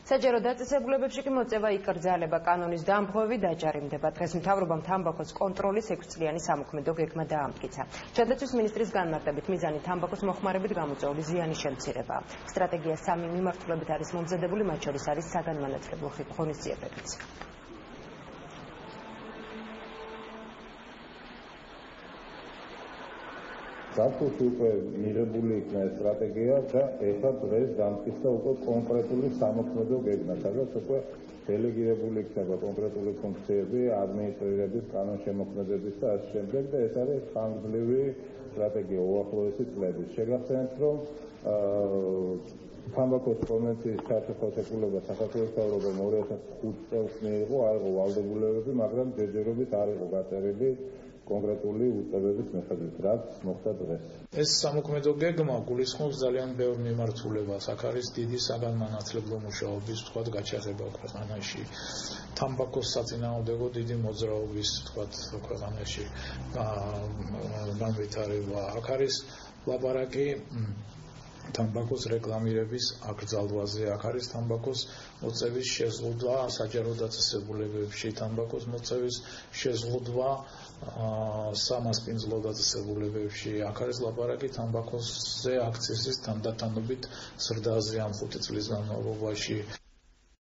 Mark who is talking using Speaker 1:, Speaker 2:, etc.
Speaker 1: საჯარო დაწესებულებებში კი მოწევა იკრძალება, კანონის დამხობი დაჯარიმდება. დღეს მთავრობამ თამბაქოს კონტროლის 6 წლიანი სამოქმედო გეგმა დაამტკიცა. ჯანდაცვის მინისტრის განმარტებით მიზანი თამბაქოს მოხმარებით გამოწვეული ზიანის შემცირებაა. სტრატეგია 3 მიმართულებით არის მომზადებული, მათ შორის არის საგანმანათლებლო ღონისძიებებიც.
Speaker 2: ზაფხულში უკვე მიღებული იქნა სტრატეგია და ეხლა დღეს დამტკიცა უკვე კონკრეტული სამოქმედო გეგმა, სადაც უკვე დელეგირებული იქნება კონკრეტული ფუნქციები, ადმინისტრირების, კანონშემოქმედების და ასე შემდეგ და ეს არის ხანგრძლივი სტრატეგია უახლოესი წლების. შეგახსენებთ, რომ თამბაქოს კონვენციის ჩართულობა საქართველოს მთავრობამ 2005 წელს მიიღო, არ იყო ვალდებულებები, მაგრამ ჯერჯერობით არ იყო გაწერილი კონკრეტული უწყებების მიხედვით, რაც მოხდა დღეს.
Speaker 3: ეს სამოქმედო გეგმა გულისხმობს ძალიან ბევრ მიმართულებას, აქ არის დიდი საგანმანათლებლო მუშაობის გაჩაღება ქვეყანაში, თამბაქოს საწინააღმდეგო დიდი მოძრაობის ქვეყანაში განვითარება, აქ არის ლაპარაკი თამბაქოს რეკლამირების აკრძალვაზე, აქ არის თამბაქოს მოწევის შეზღუდვა საჯარო დაწესებულებებში, თამბაქოს მოწევის შეზღუდვა სამასპინძლო დაწესებულებებში, აქ არის ლაპარაკი თამბაქოსზე აქციზის თანდათანობით ზრდაზე ამ 5 წლის განმავლობაში.